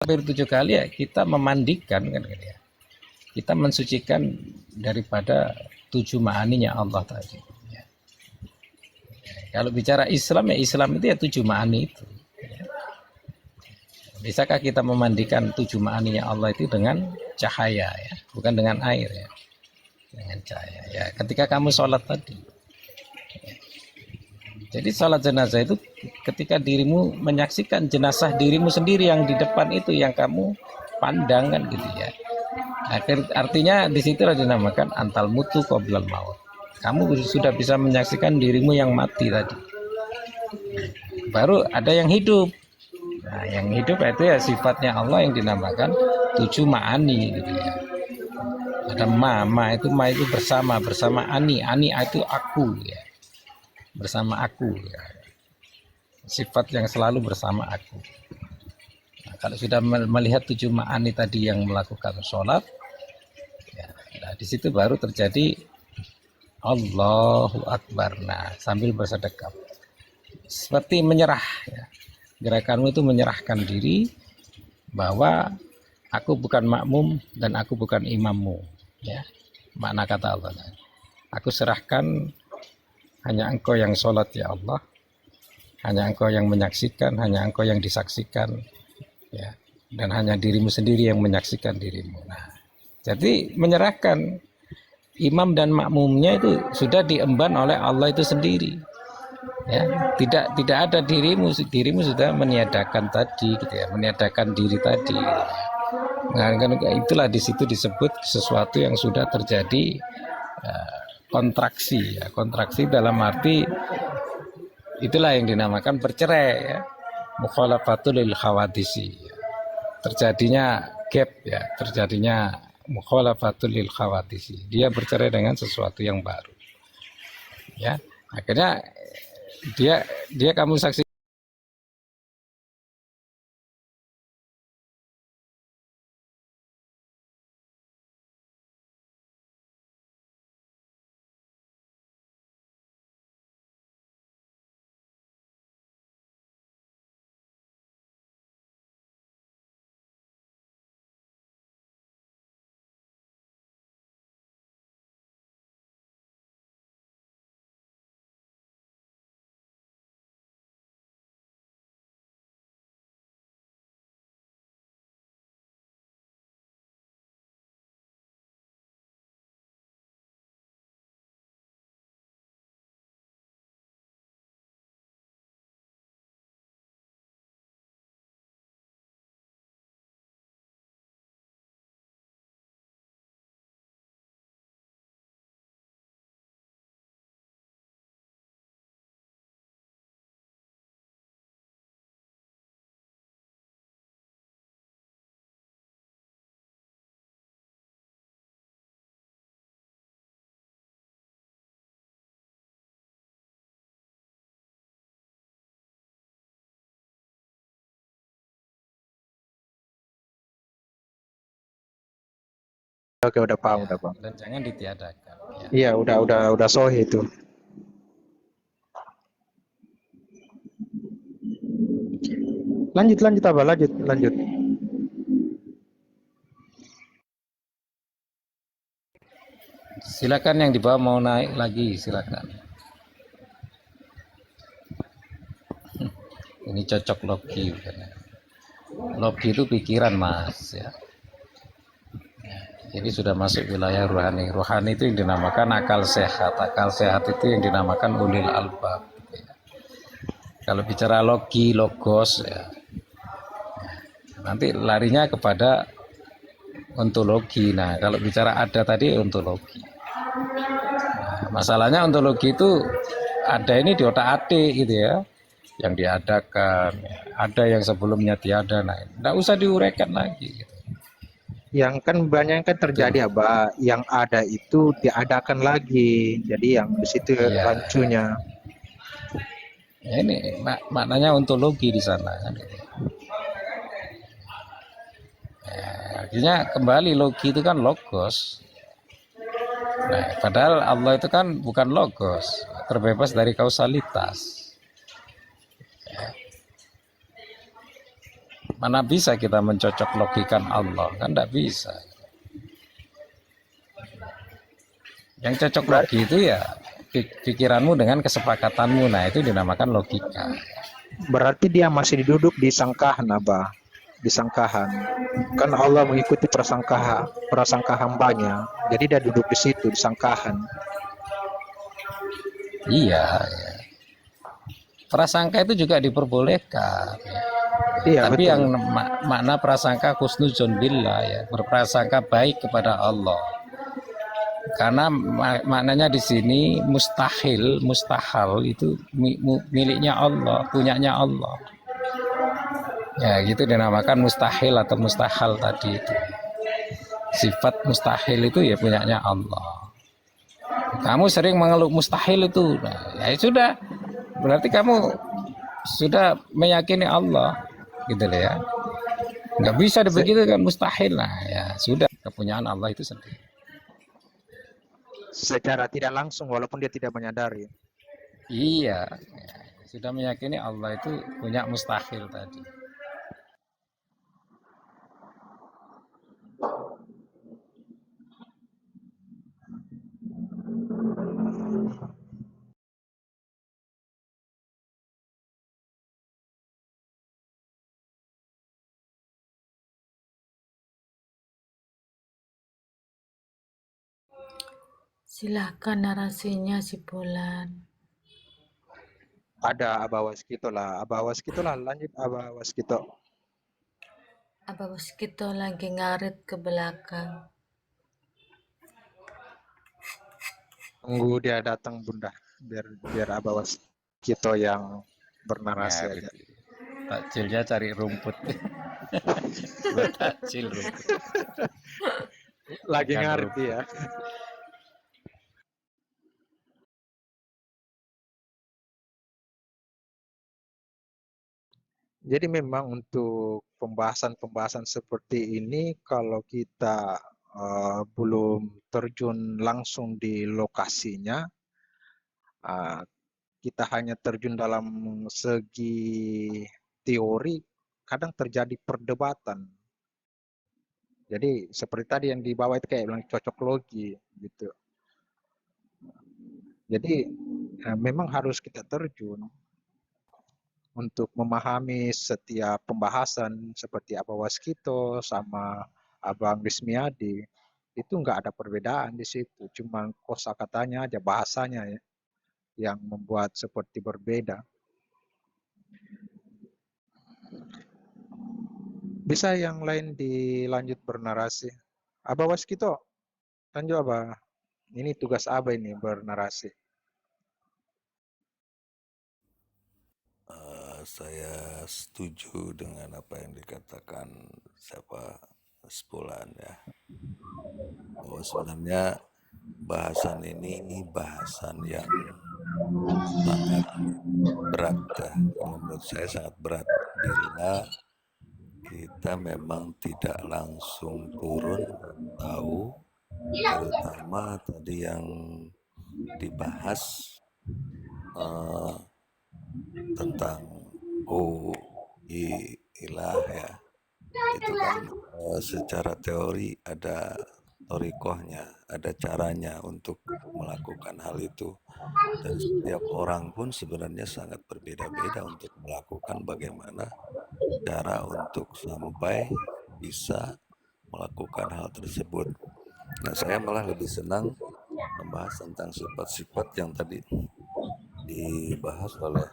takbir 7 kali ya kita memandikan kan gitu ya. Kita mensucikan daripada 7 ma'aninya Allah tadi. Ya. Kalau bicara Islam ya Islam itu ya 7 ma'ani itu. Bisakah kita memandikan 7 ma'aninya Allah itu dengan cahaya ya, bukan dengan air ya, dengan cahaya ya. Ketika kamu sholat tadi, ya. Jadi sholat jenazah itu ketika dirimu menyaksikan jenazah dirimu sendiri yang di depan itu yang kamu pandang kan gitu ya. Artinya di situ dinamakan antal mutu qoblal maut. Kamu sudah bisa menyaksikan dirimu yang mati tadi. Baru ada yang hidup. Nah, yang hidup itu ya sifatnya Allah yang dinamakan 7 ma'ani gitu ya. Ada ma itu bersama ani itu aku ya. Bersama aku ya. Sifat yang selalu bersama aku. Nah, kalau sudah melihat 7 ma'ani tadi yang melakukan sholat ya, nah, di situ baru terjadi Allahu Akbar. Nah, sambil bersedekap. Seperti menyerah ya. Gerakanmu itu menyerahkan diri bahwa aku bukan makmum dan aku bukan imammu ya. Makna kata Allah, aku serahkan, hanya engkau yang sholat ya Allah, hanya engkau yang menyaksikan, hanya engkau yang disaksikan ya, dan hanya dirimu sendiri yang menyaksikan dirimu. Nah, jadi menyerahkan imam dan makmumnya itu sudah diemban oleh Allah itu sendiri. Ya, tidak ada dirimu sudah meniadakan tadi gitu ya, meniadakan diri tadi gitu ya. Nah, itulah di situ disebut sesuatu yang sudah terjadi kontraksi ya, kontraksi dalam arti itulah yang dinamakan bercerai ya, mukhalafatul lil khawadisi ya. Terjadinya gap ya, terjadinya mukhalafatul lil khawadisi, dia bercerai dengan sesuatu yang baru ya, akhirnya dia kamu saksi. Oke, udah paham, Ya, udah paham. dan jangan ditiadakan ya. Iya, udah sahih itu. Lanjut apa? Lanjut. Silakan yang di bawah mau naik lagi silakan. Ini cocok logi bukan ya? Logi itu pikiran mas ya. Jadi sudah masuk wilayah rohani. Rohani itu yang dinamakan akal sehat. Akal sehat itu yang dinamakan ulil albab ya. Kalau bicara logi, logos ya, nanti larinya kepada ontologi. Nah, kalau bicara ada tadi ontologi. Nah, masalahnya ontologi itu ada ini di otak-atik gitu ya, yang diadakan. Ada yang sebelumnya tiada. Nah, tidak usah diuraikan lagi. Gitu. Yang kan banyak kan terjadi apa? Yang ada itu diadakan lagi. Jadi yang di situ Ya. rancunya. Ya, ini maknanya ontologi di sana kan. Ya, artinya kembali logi itu kan logos. Nah, padahal Allah itu kan bukan logos, terbebas dari kausalitas. Ya. Mana bisa kita mencocok logikan Allah, kan tidak bisa. Yang cocok logi itu ya pikiranmu dengan kesepakatanmu, nah itu dinamakan logika. Berarti dia masih duduk di sangkahan, Abah. Di sangkahan. Kan Allah mengikuti prasangka hambanya. Jadi dia duduk di situ, di sangkahan. Iya, ya. Prasangka itu juga diperbolehkan. Iya, Tapi betul. yang makna prasangka husnuzon billah, ya, berprasangka baik kepada Allah. Karena maknanya di sini mustahil itu miliknya Allah, punyanya Allah. Ya, gitu dinamakan mustahil atau mustahal tadi itu. Sifat mustahil itu ya punyanya Allah. Kamu sering mengeluh mustahil itu, nah, ya sudah, berarti kamu sudah meyakini Allah, gitu loh ya. Nggak bisa begitu kan, mustahil. Nah ya sudah, kepunyaan Allah itu sendiri. Secara tidak langsung, walaupun dia tidak menyadari. Iya, ya, sudah meyakini Allah itu punya mustahil tadi. Silahkan narasinya si Bulan. Ada Abah Waskito lah, lanjut Abah Waskito. Abah Waskito lagi ngarit ke belakang. Tunggu dia datang, Bunda. Biar Abah Waskito yang bernarasi Ya, aja. takjilnya cari rumput. Buat takjil rumput. Lagi ngarit ya. Jadi memang untuk pembahasan-pembahasan seperti ini, kalau kita belum terjun langsung di lokasinya, kita hanya terjun dalam segi teori, kadang terjadi perdebatan. Jadi seperti tadi yang di bawah itu kayak bilang cocok logi gitu. Jadi memang harus kita terjun untuk memahami setiap pembahasan seperti Abah Waskito sama Abang Rismiadi. Itu nggak ada perbedaan di situ, cuma kosakatanya aja, bahasanya ya, yang membuat seperti berbeda. Bisa yang lain dilanjut bernarasi. Abah Waskito, lanjut Abah. Ini tugas Abah ini bernarasi. Saya setuju dengan apa yang dikatakan Sebulan ya. Bahwa sebenarnya bahasan ini bahasan yang sangat berat ya. Kalau menurut saya sangat berat bila kita memang tidak langsung turun tahu, terutama tadi yang dibahas tentang ilah ya. Itu kan secara teori ada torikohnya, ada caranya untuk melakukan hal itu. Dan setiap orang pun sebenarnya sangat berbeda-beda untuk melakukan bagaimana cara untuk sampai bisa melakukan hal tersebut. Nah, saya malah lebih senang membahas tentang sifat-sifat yang tadi dibahas oleh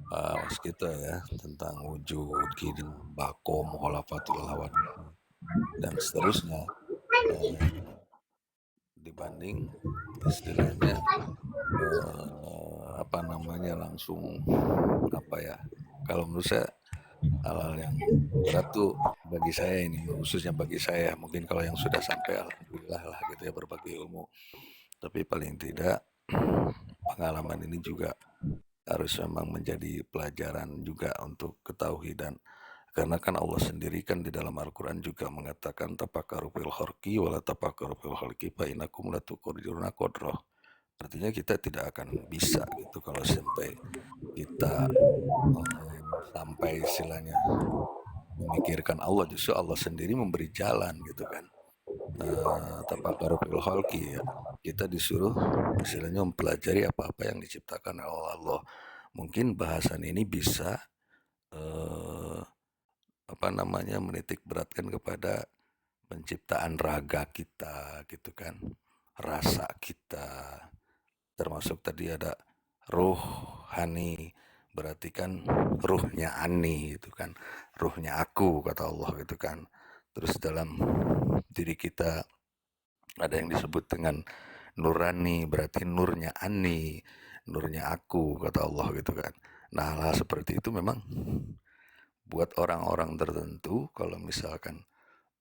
Waskito ya, tentang wujud, kidam, bakom, kholafatul hawat dan seterusnya, dibanding istilahnya langsung kalau menurut saya hal-hal yang berat tuh bagi saya ini, khususnya bagi saya, mungkin kalau yang sudah sampai alhamdulillah lah gitu ya, berbagi ilmu, tapi paling tidak pengalaman ini juga harus memang menjadi pelajaran juga untuk ketahui. Dan karena kan Allah sendiri kan di dalam Al-Quran juga mengatakan tafakkaru fil khalqi wala tafakkaru fil khalqi fa innakum la tuqdiruna qadroh. Artinya kita tidak akan bisa gitu kalau sampai kita sampai istilahnya memikirkan Allah, justru Allah sendiri memberi jalan gitu kan. Tafakkur fil khalqi ya. Kita disuruh istilahnya mempelajari apa-apa yang diciptakan oleh Allah. Mungkin bahasan ini bisa menitik beratkan kepada penciptaan raga kita gitu kan, rasa kita, termasuk tadi ada ruhani, berarti kan ruhnya ani gitu kan, ruhnya aku kata Allah gitu kan. Terus dalam diri kita ada yang disebut dengan nurani, berarti nurnya ani, nurnya aku kata Allah gitu kan. Nah, hal seperti itu memang buat orang-orang tertentu kalau misalkan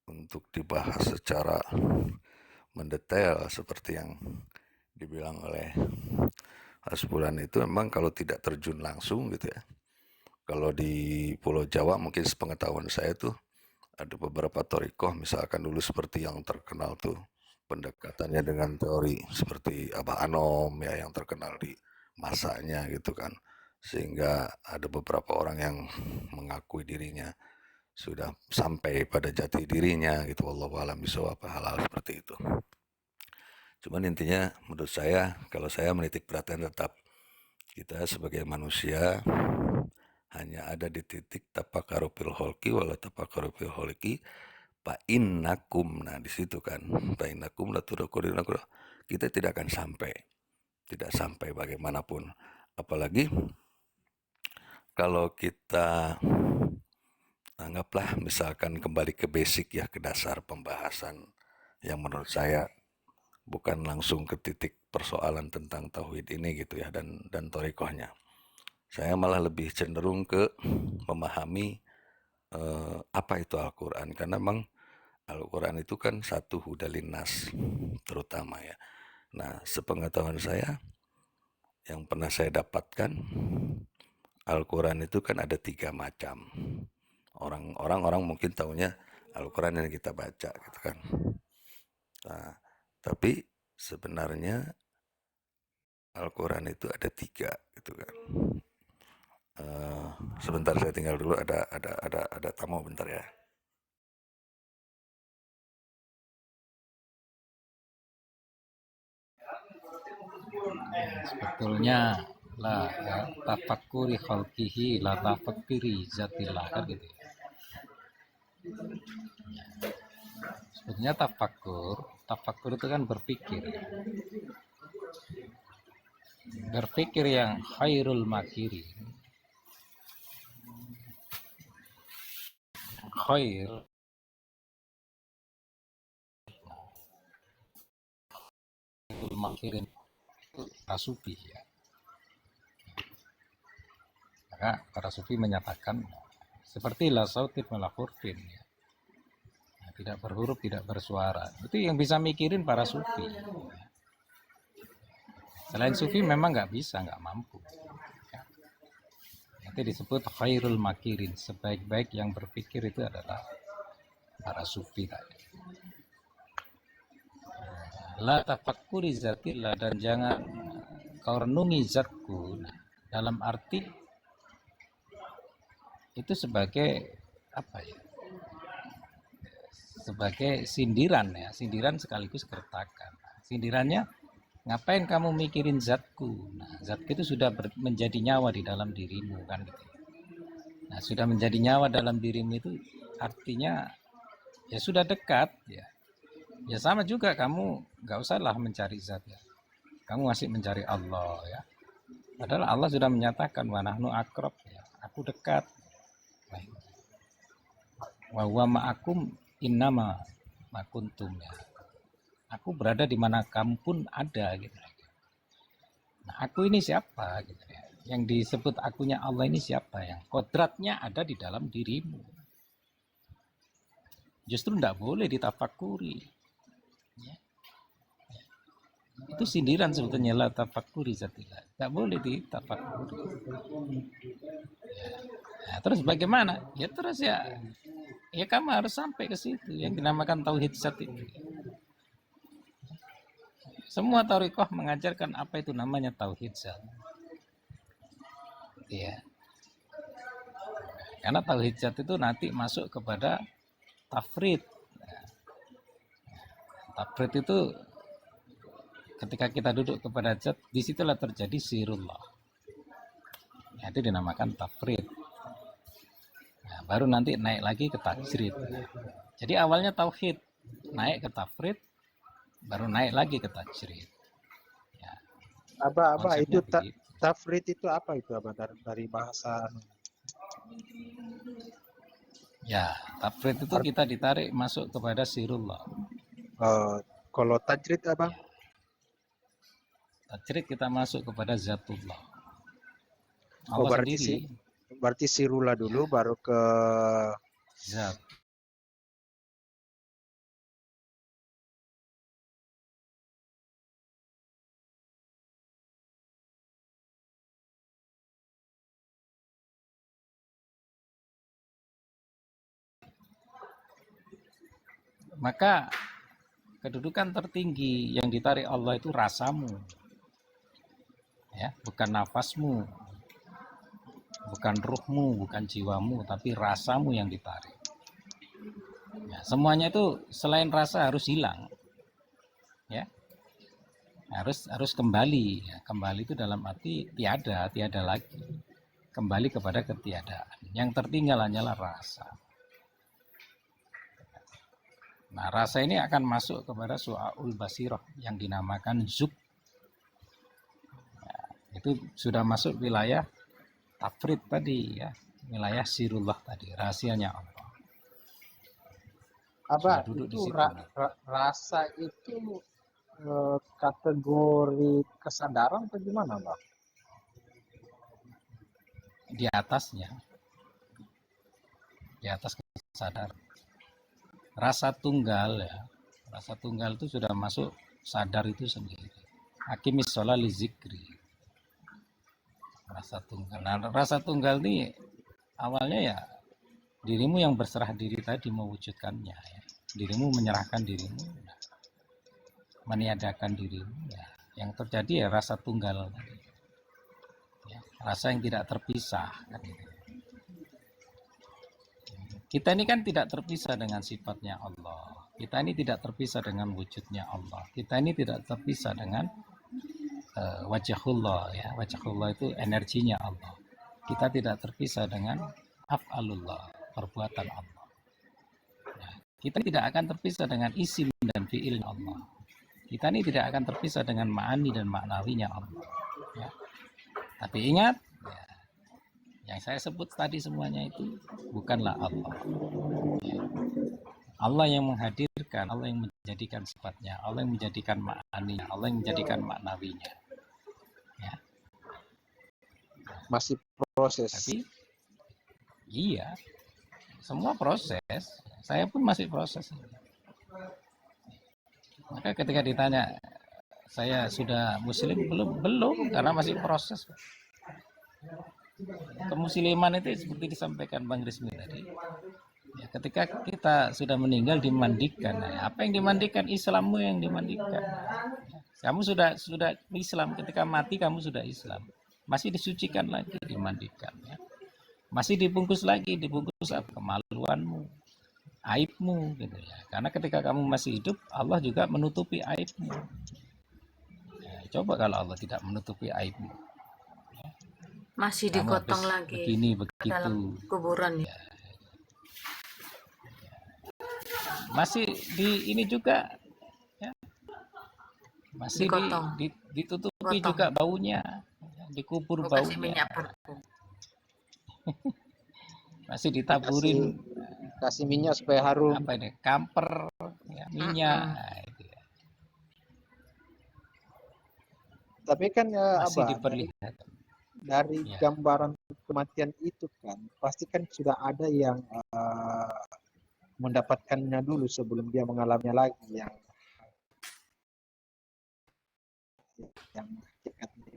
untuk dibahas secara mendetail seperti yang dibilang oleh Hasbulan itu, memang kalau tidak terjun langsung gitu ya. Kalau di Pulau Jawa mungkin sepengetahuan saya tuh ada beberapa thorikoh, misalkan dulu seperti yang terkenal tuh pendekatannya dengan teori seperti Abah Anom ya, yang terkenal di masanya gitu kan, sehingga ada beberapa orang yang mengakui dirinya sudah sampai pada jati dirinya gitu, wallahu a'lam bishawab, hal-hal seperti itu. Cuman intinya menurut saya, kalau saya menitik perhatian tetap kita sebagai manusia hanya ada di titik tafakkaru fil khalqi wala tafakkaru fil khalqi fa innakum. Nah di situ kan fa innakum la tudrikuna, kita tidak akan tidak sampai bagaimanapun. Apalagi kalau kita anggaplah misalkan kembali ke basic ya, ke dasar pembahasan yang menurut saya bukan langsung ke titik persoalan tentang tauhid ini gitu ya, dan thorikohnya. Saya malah lebih cenderung ke memahami apa itu Al-Quran, karena memang Al-Quran itu kan satu hudalin nas terutama ya. Nah, sepengetahuan saya yang pernah saya dapatkan, Al-Quran itu kan ada 3 macam. Orang mungkin tahunya Al-Quran yang kita baca gitu kan. Nah, tapi sebenarnya Al-Quran itu ada 3 gitu kan. Sebentar saya tinggal dulu, ada tamu bentar ya. Sebetulnya lah ya, tafakkuri khalqihi la tafakkuri zatillah kan gitu. Sebetulnya tafakkur itu kan berpikir. Berpikir yang khairul makiri. Khairul makirin para sufi ya. Maka para sufi menyatakan seperti la sautin wala hurfin ya. Tidak berhuruf, tidak bersuara. Itu yang bisa mikirin para sufi. Selain sufi memang nggak bisa, nggak mampu. Itu disebut khairul makirin. Sebaik-baik yang berpikir itu adalah para sufi tadi. La tafakkuri zatillah, dan jangan kau renungi zatku. Nah, dalam arti itu sebagai apa ya? Sebagai sindiran ya, sindiran sekaligus gertakan. Sindirannya, ngapain kamu mikirin zatku? Nah, zatku itu sudah menjadi nyawa di dalam dirimu kan gitu. Nah, sudah menjadi nyawa dalam dirimu itu artinya ya sudah dekat ya. Ya sama juga, kamu nggak usahlah mencari zat ya. Kamu masih mencari Allah ya. Padahal Allah sudah menyatakan wa nahnu aqrab ya. Aku dekat. Wa huwa ma'akum innama makuntum ya. Aku berada di mana kamu pun ada gitu. Nah, aku ini siapa gitu ya. Yang disebut akunya Allah ini siapa, yang kodratnya ada di dalam dirimu. Justru tidak boleh ditafakuri. Ya. Itu sindiran sebetulnya, la tafakuri zatillah. Tidak boleh ditafakuri. Ya. Nah, terus bagaimana? Ya terus ya kamu harus sampai ke situ yang dinamakan tauhid zat itu. Semua thorikoh mengajarkan apa itu namanya tauhid zat. Ya. Karena tauhid zat itu nanti masuk kepada tafrid. Tafrid itu ketika kita duduk kepada zat, disitulah terjadi sirullah. Nah, itu dinamakan tafrid. Nah, baru nanti naik lagi ke tajrid. Jadi awalnya tauhid, naik ke tafrid, baru naik lagi ke tajrid. Ya, Abah itu konsepnya begitu. tafrid itu apa itu Abah dari bahasa Ya, tafrid itu kita ditarik masuk kepada sirullah. kalau tajrid Abah? Tajrid kita masuk kepada zatullah. Oh, Allah berarti sendiri berarti sirullah dulu baru ke zat. Maka kedudukan tertinggi yang ditarik Allah itu rasamu. Ya, bukan nafasmu, bukan ruhmu, bukan jiwamu, tapi rasamu yang ditarik. Ya, semuanya itu selain rasa harus hilang. Ya. Harus kembali. Ya, kembali itu dalam arti tiada lagi. Kembali kepada ketiadaan. Yang tertinggal hanyalah rasa. Nah, rasa ini akan masuk kepada su'aul basirah yang dinamakan zuk. Ya, itu sudah masuk wilayah tafrid tadi ya, wilayah sirullah tadi, rahasianya Allah. Abah, Sudah duduk di itu situ. rasa itu kategori kesadaran atau gimana, Bang? Di atasnya, di atas kesadaran. Rasa tunggal ya, rasa tunggal itu sudah masuk sadar itu sendiri. Hakimis sholat li zikri. Rasa tunggal. Nah, rasa tunggal ini awalnya ya dirimu yang berserah diri tadi mewujudkannya ya. Dirimu menyerahkan dirimu, ya. Meniadakan dirimu ya. Yang terjadi ya rasa tunggal tadi. Ya, rasa yang tidak terpisah kan gitu. Kita ini kan tidak terpisah dengan sifatnya Allah. Kita ini tidak terpisah dengan wujudnya Allah. Kita ini tidak terpisah dengan wajahullah ya. Wajahullah itu energinya Allah. Kita tidak terpisah dengan af'alullah, perbuatan Allah. Ya, kita tidak akan terpisah dengan isim dan fi'il Allah. Kita ini tidak akan terpisah dengan ma'ani dan maknawinya Allah. Ya. Tapi ingat, ya, yang saya sebut tadi semuanya itu bukanlah Allah. Ya. Allah yang menghadirkan, Allah yang menjadikan sifatnya, Allah yang menjadikan ma'aninya, Allah yang menjadikan maknawinya. Ya. Masih proses. Tapi iya, semua proses. Saya pun masih proses. Maka ketika ditanya saya sudah muslim belum karena masih proses. Kemusliman itu seperti disampaikan Bang Rizmi tadi. Ya, ketika kita sudah meninggal dimandikan. Nah, apa yang dimandikan? Islammu yang dimandikan. Kamu sudah Islam, ketika mati kamu sudah Islam. Masih disucikan lagi, dimandikan ya. Masih dibungkus apa? Kemaluanmu, aibmu gitu ya. Karena ketika kamu masih hidup, Allah juga menutupi aibmu. Ya, coba kalau Allah tidak menutupi aibmu. Ya. Masih Kamu digotong habis lagi begini ke begitu. dalam kuburan ya. Masih di ini juga ya. Masih Digotong. ditutupi Gotong. juga baunya. Dikubur Gua kasih baunya. minyak parfum. Masih ditaburin kasih minyak supaya harum. apa ini? Kamper ya, minyak. Nah, itu ya. Tapi kan Masih Abah, diperlihatkan. dari Ya. gambaran kematian itu kan pasti kan sudah ada yang mendapatkannya dulu sebelum dia mengalaminya lagi yang hakikatnya.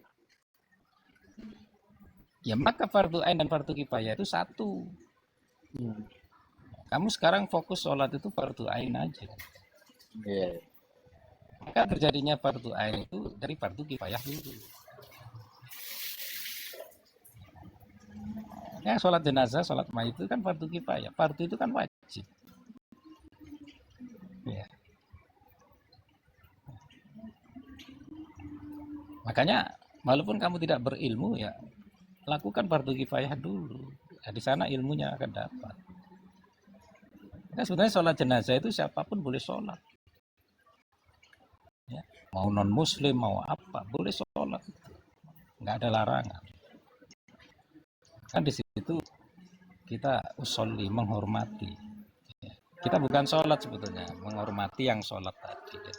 Ya maka fardu ain dan fardu kifayah itu satu. Kamu sekarang fokus sholat itu fardu ain aja. Yeah. Maka terjadinya fardu ain itu dari fardu kifayah dulu. Ya, sholat jenazah, sholat mayit itu kan fardu kifayah. Fardu itu kan wajib. Ya. Makanya walaupun kamu tidak berilmu ya lakukan fardu kifayah dulu. Ya, di sana ilmunya akan dapat. Nah, sebenarnya sholat jenazah itu siapapun boleh sholat. Ya. Mau non muslim mau apa boleh sholat. Nggak ada larangan. Kan di situ kita usolli menghormati. Ya. Kita bukan sholat sebetulnya, menghormati yang sholat tadi. Gitu.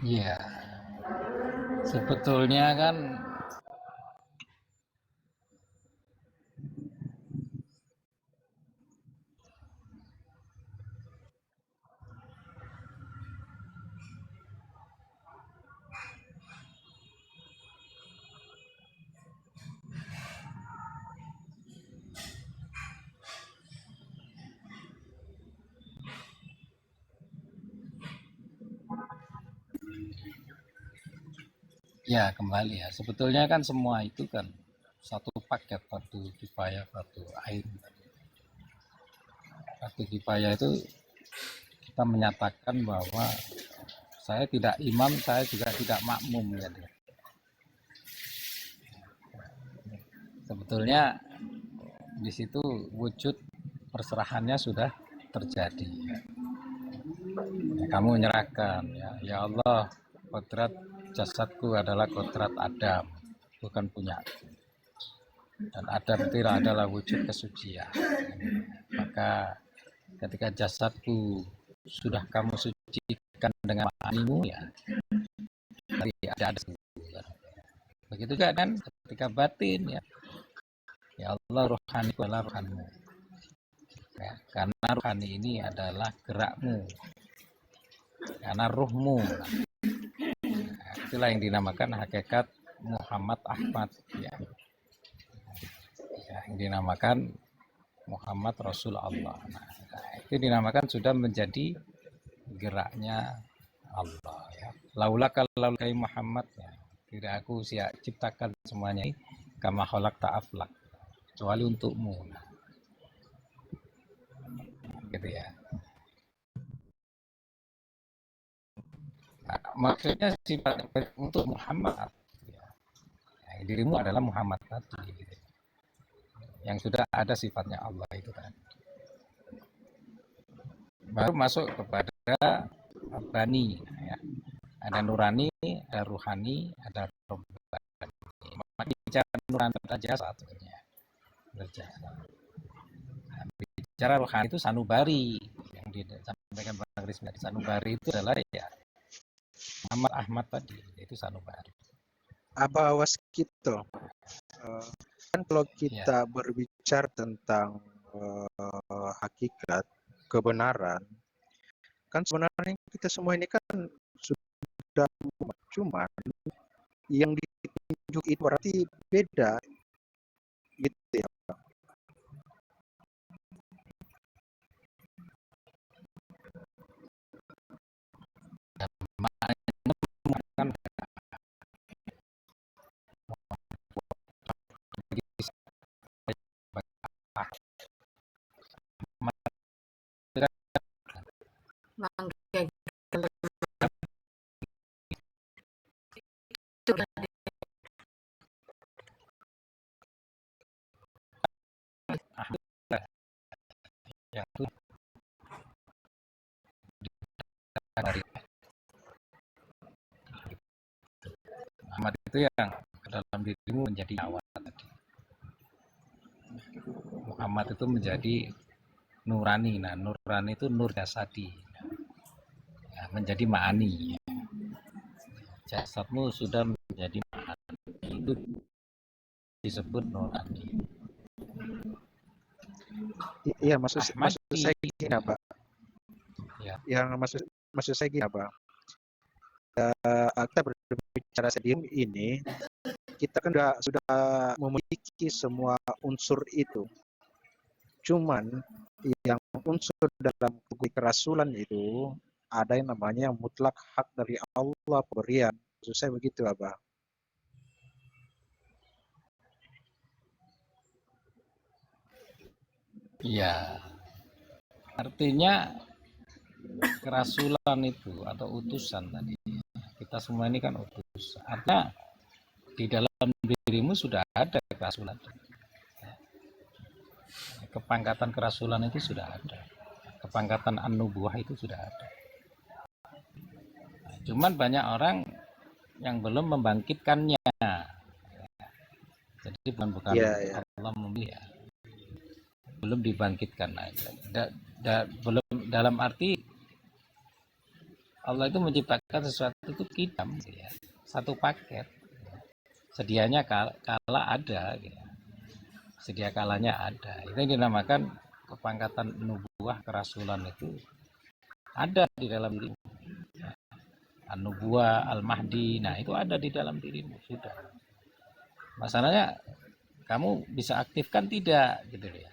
Iya, sebetulnya kan ya kembali ya. Sebetulnya kan semua itu kan satu paket fardu kifayah, fardu ain. Fardu kifayah itu kita menyatakan bahwa saya tidak imam, saya juga tidak makmum ya. Sebetulnya di situ wujud perserahannya sudah terjadi. Ya. Kamu menyerahkan ya Allah, kodrat jasadku adalah kodrat Adam, bukan punya. Dan Adam itu adalah wujud kesucian. Maka ketika jasadku sudah kamu sucikan dengan ma'animu ya, ada begitu kan ketika batin ya Allah rohani adalah rohanimu ya, karena rohani ini adalah gerakmu, karena ruhmu. Nah, itulah yang dinamakan hakikat Muhammad Ahmad ya, yang dinamakan Muhammad Rasul Allah. Nah, itu dinamakan sudah menjadi geraknya Allah ya. Laula kalau Muhammad ya, tidak aku siap ciptakan semuanya kama khalaq ta'aflak kecuali untukmu. Nah, gitu ya. Nah, maksudnya sifat untuk Muhammad ya. Nah, dirimu adalah Muhammad tadi gitu. Yang sudah ada sifatnya Allah itu kan. Baru masuk kepada Rabbani ya. Ada nurani, ada ruhani, ada robbani. Maka bicara nurani saja satunya berjasa. Nah, bicara rohani itu sanubari yang disampaikan Bang Rismi. Sanubari itu adalah ya Muhammad Ahmad tadi, itu sanubari. Abah Waskito, kan kalau kita berbicara tentang hakikat kebenaran, kan sebenarnya kita semua ini kan sudah cuma yang ditunjuk itu berarti beda gitu ya. Muhammad itu yang ke dalam dirimu menjadi nyawa tadi. Muhammad itu menjadi nurani. Nah, nurani itu nur jasadi, ya, menjadi ma'ani. Jasadmu sudah menjadi ma'ani, itu disebut nurani. Iya, maksud Ahmadi, saya gini apa? ya, Yang maksud saya gini apa? Kita berbicara sedih ini, kita kan sudah memiliki semua unsur itu. Cuman yang unsur dalam kerasulan itu ada yang namanya mutlak hak dari Allah pemberian. Maksud saya begitu, Abah. ya. Artinya kerasulan itu atau utusan tadi. Kita semua ini kan utusan. Artinya di dalam dirimu sudah ada kerasulan. Kepangkatan kerasulan itu sudah ada. Kepangkatan an-nubuwah itu sudah ada. Cuman banyak orang yang belum membangkitkannya. Jadi bukan Iya. Allah memilih ya. Belum dibangkitkan aja. Belum dalam arti Allah itu menciptakan sesuatu itu kidam ya. Satu paket. Sedianya kala ada ya. Sedia kalanya ada. Itu yang dinamakan kepangkatan nubuwah kerasulan itu ada di dalam diri. An-nubuwah, al-mahdi, nah itu ada di dalam dirimu sudah. Masalahnya kamu bisa aktifkan tidak gitu ya.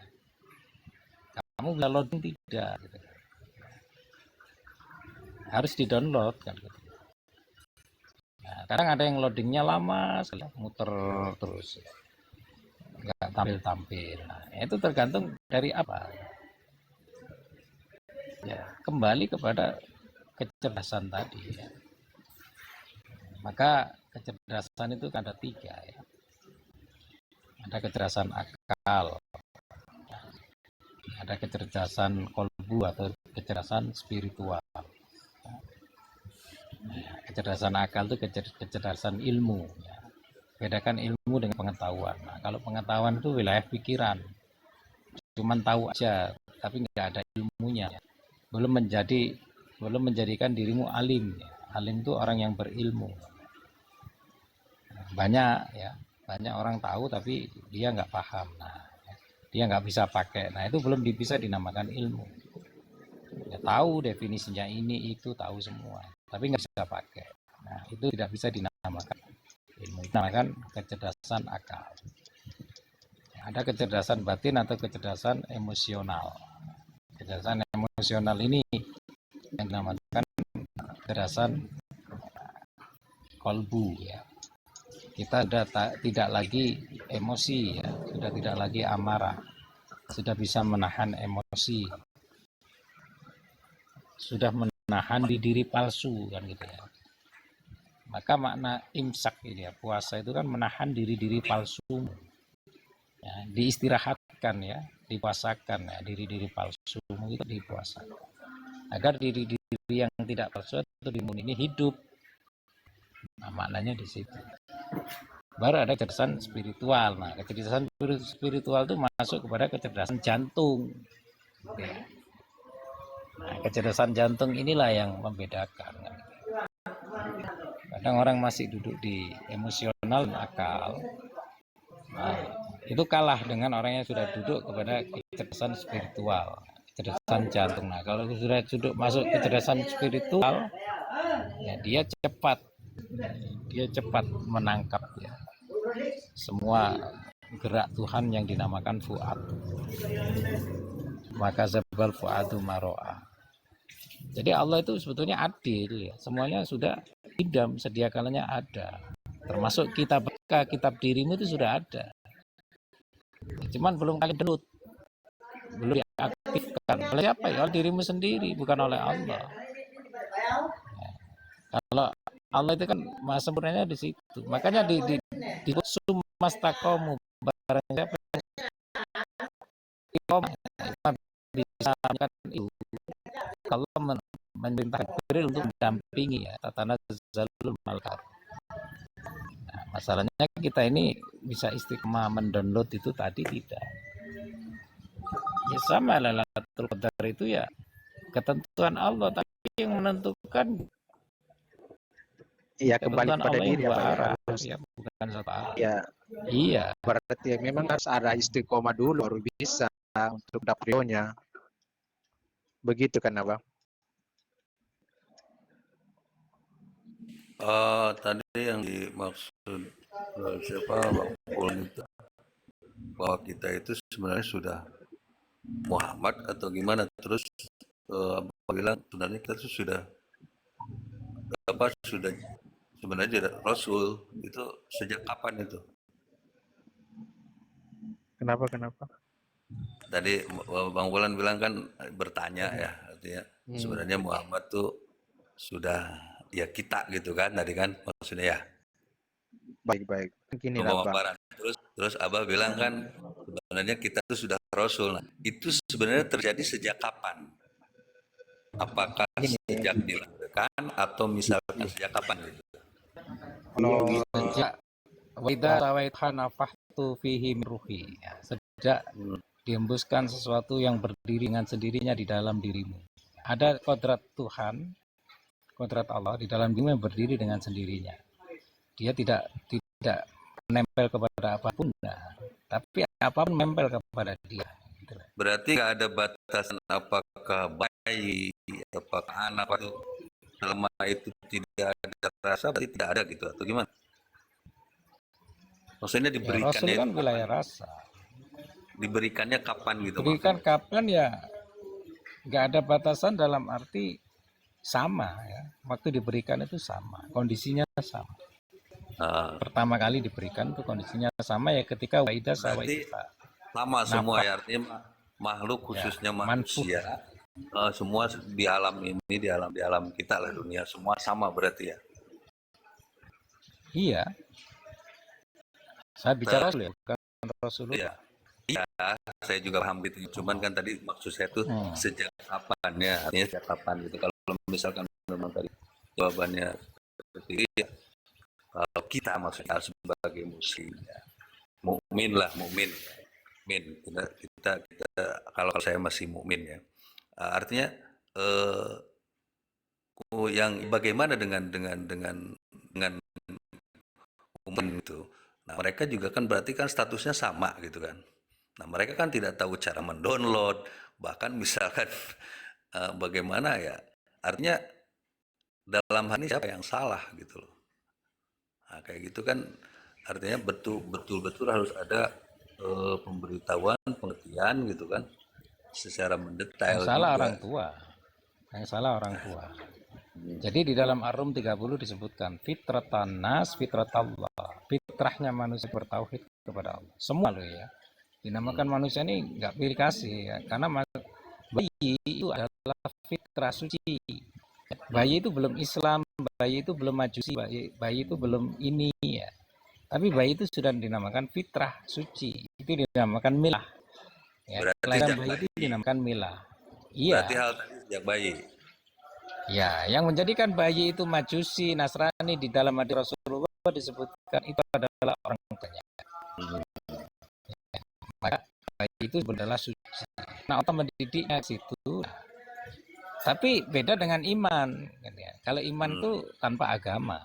Kamu bisa loading tidak gitu. Harus di-download kan gitu. Nah, kadang ada yang loadingnya lama, muter terus. Nggak tampil-tampil. Nah, itu tergantung dari apa. Ya, kembali kepada kecerdasan tadi ya. Maka kecerdasan itu ada 3 ya. Ada kecerdasan akal, ada kecerdasan kolbu atau kecerdasan spiritual. Kecerdasan akal itu kecerdasan ilmu ya. Bedakan ilmu dengan pengetahuan. Nah, kalau pengetahuan itu wilayah pikiran, cuman tahu aja tapi nggak ada ilmunya, belum menjadikan dirimu alim ya. Alim itu orang yang berilmu. Banyak orang tahu tapi dia nggak paham. Nah, dia nggak bisa pakai. Nah, itu belum bisa dinamakan ilmu. Ya, tahu definisinya ini itu tahu semua tapi nggak bisa pakai. Nah, itu tidak bisa dinamakan ilmu. Itu dinamakan kecerdasan akal. Ada kecerdasan batin atau kecerdasan emosional. Kecerdasan emosional ini yang dinamakan kecerdasan kolbu ya. Kita sudah tidak lagi emosi ya, sudah tidak lagi amarah, sudah bisa menahan emosi, sudah menahan di diri palsu kan gitu ya. Maka makna imsak ini ya, puasa itu kan menahan diri palsu ya, diistirahatkan ya, dipuasakan ya, diri palsu itu dipuasakan agar diri yang tidak palsu atau dimun ini hidup. Nah, maknanya di situ. Baru ada kecerdasan spiritual. Nah, kecerdasan spiritual itu masuk kepada kecerdasan jantung. Nah, kecerdasan jantung inilah yang membedakan. Kadang orang masih duduk di emosional dan akal. Nah, itu kalah dengan orang yang sudah duduk kepada kecerdasan spiritual, kecerdasan jantung. Nah, kalau sudah duduk masuk kecerdasan spiritual, ya dia cepat menangkap ya semua gerak Tuhan yang dinamakan fuad. Maka zabal fuadu maro'a. Jadi Allah itu sebetulnya adil ya. Semuanya sudah idam, sedia kalanya ada. Termasuk kitab dirimu itu sudah ada. Cuman belum kali download, belum diaktifkan. Oleh siapa ya? Oleh dirimu sendiri, bukan oleh Allah. Ya. Kalau Allah itu kan maha sempurnanya di situ. Makanya di sumastaqomu barang siapa bisa kan itu kalau memerintah Jibril untuk mendampingi ya tatana zalul malaikat. Masalahnya kita ini bisa istiqomah mendownload itu tadi tidak. Ya sama, Lailatul Qadar itu ya ketentuan Allah, tapi yang menentukan Iya, kembali ketentuan kepada Allah yang diri dua apa ya, arah, harus ya bukan satu arah. ya Iya, berarti ya memang harus ada istiqomah dulu baru bisa untuk dapat ridhonya. Begitu kan, Abang? Tadi yang dimaksud siapa Bang Pul itu, bahwa kita itu sebenarnya sudah Muhammad atau gimana, terus Abang bilang sebenarnya kita itu sudah sebenarnya Rasul itu sejak kapan itu? Kenapa? Tadi Bang Wulan bilang kan bertanya ya, artinya sebenarnya Muhammad tuh sudah ya kita gitu kan tadi kan maksudnya ya. Baik. Gini lah, Bang. Pemaparan. Terus Abah bilang kan sebenarnya kita tuh sudah Rasul. Nah, itu sebenarnya terjadi sejak kapan? Apakah sejak dilahirkan atau misalkan sejak kapan gitu? Kalau sejak waida tawaitha nafahtu fihi min ruhi. Ya, sejak dihembuskan sesuatu yang berdiri dengan sendirinya di dalam dirimu. Ada kodrat Tuhan, kodrat Allah di dalam dirimu yang berdiri dengan sendirinya. Dia tidak menempel kepada apapun, tapi apapun menempel kepada dia. Berarti nggak ada batasan apakah bayi, apakah anak itu selama itu tidak ada rasa, berarti tidak ada gitu atau gimana? Maksudnya Ya, diberikannya Rasul kan itu wilayah kapan? rasa. Diberikannya kapan gitu Berikan maksudnya? kapan ya, nggak ada batasan dalam arti sama ya. Waktu diberikan itu sama, kondisinya sama. Pertama kali diberikan itu kondisinya sama ya ketika waidah Berarti sawaita. sama semua ya, artinya makhluk khususnya manusia semua di alam ini, di alam kita lah, dunia semua sama berarti ya. Iya. Saya bicara Rasul ya, bukan Rasulullah. Iya, saya juga paham gitu. Cuman kan tadi maksud saya tuh sejak kapan ya, artinya sejak kapan gitu. Kalau misalkan memang tadi jawabannya seperti itu ya, kalau kita maksudnya sebagai muslim ya, mukmin lah, mukmin. Kita kalau saya masih mukmin ya. Artinya yang bagaimana dengan umat itu. Nah, mereka juga kan berarti kan statusnya sama gitu kan. Nah, mereka kan tidak tahu cara mendownload, bahkan misalkan bagaimana ya. Artinya dalam hal ini siapa yang salah gitu loh. Nah, kayak gitu kan artinya betul-betul harus ada pemberitahuan, pengertian gitu kan secara mendetail. Yang salah juga. orang tua. Yang salah orang tua. Jadi di dalam Ar-Rum 30 disebutkan fitratan nas fitratallah. Fitrahnya manusia bertauhid kepada Allah. Semua loh ya. Dinamakan manusia ini nggak pilih kasih ya. Karena bayi itu adalah fitrah suci. Bayi itu belum Islam, bayi itu belum Majusi, bayi itu belum ini ya. Tapi bayi itu sudah dinamakan fitrah suci. Itu dinamakan milah. Ya, kelahiran bayi itu dinamakan milah. Iya. Berarti hal tadi sejak bayi. Ya, yang menjadikan bayi itu Majusi, Nasrani di dalam hadis Rasulullah disebutkan itu adalah orang tuanya. Ya, maka bayi itu adalah suci. Nah, Allah mendidiknya situ. Tapi beda dengan iman. Kalau iman itu tanpa agama.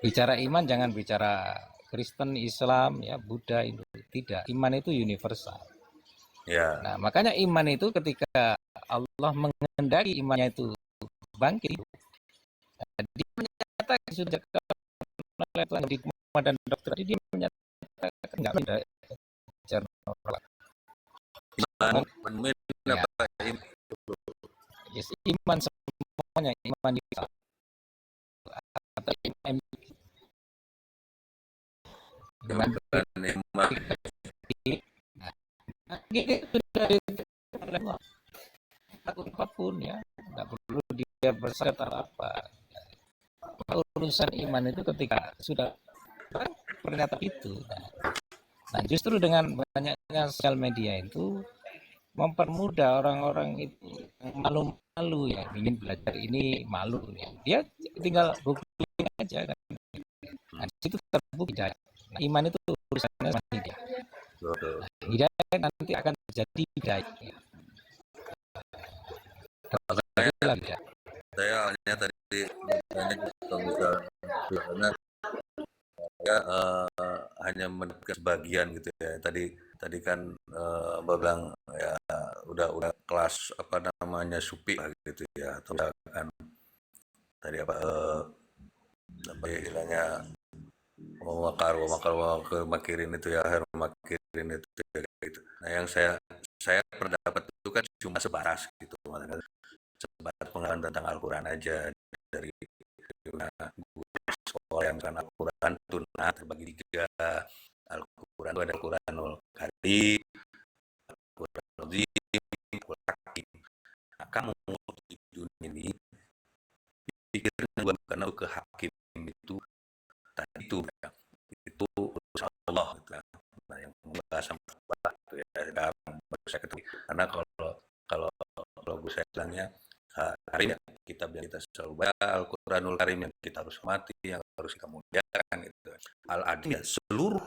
Bicara iman jangan bicara Kristen, Islam, ya Buddha, Hindu. Tidak. Iman itu universal. Ya. Nah, makanya iman itu ketika Allah mengendaki imannya itu bangkit, dia menyatakan sudah oleh Tuhan di dan dokter tadi dia menyatakan nggak ada iman apa yes, iman semuanya iman itu atau iman apapun ya, nggak perlu dia berserta apa. Urusan iman itu ketika sudah pernyataan itu. Nah, justru dengan banyaknya sosial media itu mempermudah orang-orang itu malu-malu ya, ingin belajar ini malu ya. Dia tinggal googling aja kan. Nah, di situ terbukti hidayah. Nah, iman itu urusannya sama hidayah. Betul. Hidayah nanti akan terjadi hidayah. Terjadilah hidayah. Saya hanya tadi bertanya karena ya hanya mendapatkan sebagian gitu ya. Tadi kan Mbak bilang ya udah kelas apa namanya supi lah gitu ya, atau kan tadi apa sampai istilahnya makirin itu ya, akhir makirin itu ya, gitu. Nah yang saya pendapat itu kan cuma sebatas gitu, sebatas pengalaman tentang Al-Quran aja dari guru sekolah yang kan Al-Quran tunah terbagi tiga. Al-Quran itu ada Al-Quranul Karim, Al-Quran Azim, Al-Quran Hakim. Nah, kamu di dunia ini pikirin juga karena ke hakim itu tadi itu urusan Allah gitu ya. Nah yang membahas sama Allah itu ya sekarang baru saya ketemu karena kalau gue saya bilangnya Karim ya kita bilang kita selalu baca Al-Quranul Karim yang kita harus mati, yang harus kita muliakan gitu. Al-Adil ya seluruh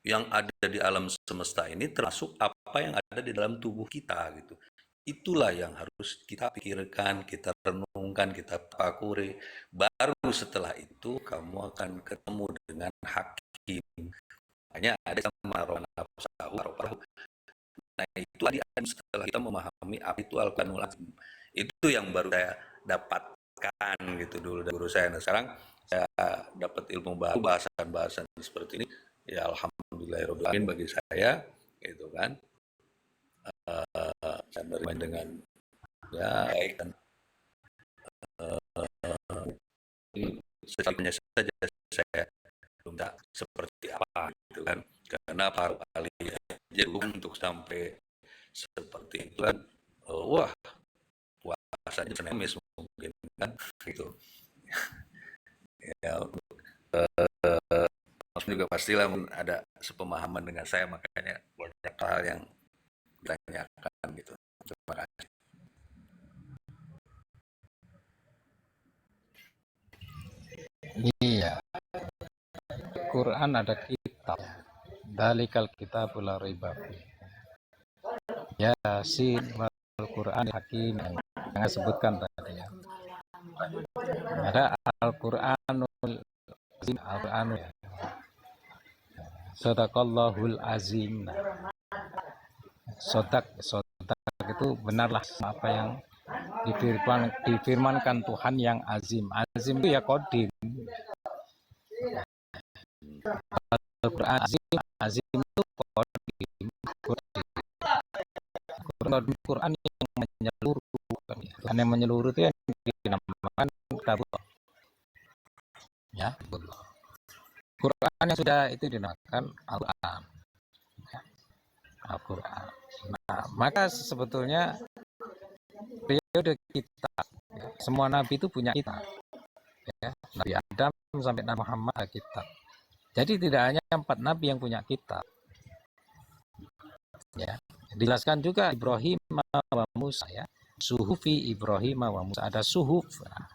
yang ada di alam semesta ini termasuk apa yang ada di dalam tubuh kita gitu. Itulah yang harus kita pikirkan, kita renungkan, kita pakuri. Baru setelah itu kamu akan ketemu dengan hakim. Hanya ada sama roh. Nah itu setelah kita memahami apa itu Al-Quranul Azim. Itu yang baru saya dapatkan gitu dulu dari guru saya. Nah sekarang saya dapat ilmu baru, bahasan-bahasan seperti ini. Ya alhamdulillahirobbilalamin bagi saya, gitu kan. Saya bermain dengan ya baik dan secara saja saya belum tahu seperti apa gitu kan, karena para ahli jarum untuk sampai seperti itu kan wah puasanya senemis mungkin kan gitu ya. Juga pastilah ada sepemahaman dengan saya, makanya banyak hal yang ditanyakan gitu. Terima kasih. Iya, Quran ada kitab. Dalikal kitabul la raiba fi. Yasin wal Quran Hakim yang saya sebutkan tadi ya. Ada Al-Quranul Azim, Al-Quranul Sadaqallahul Azim. Sodak itu benarlah apa yang difirmankan Tuhan yang azim. Azim itu ya kodim. Al-Quran azim itu kodim. Quran yang menyeluruh. Quran yang menyeluruh itu yang dinamakan kitabullah. Ya, Quran yang sudah itu dinamakan Al-Quran. Al-Quran. Nah, maka sebetulnya periode kita, ya, semua nabi itu punya kitab. Ya, Nabi Adam sampai Nabi Muhammad ada kitab. Jadi tidak hanya 4 nabi yang punya kitab. Ya, dijelaskan juga Ibrahim wa Musa ya. Suhufi Ibrahim wa Musa, ada suhuf. Nah,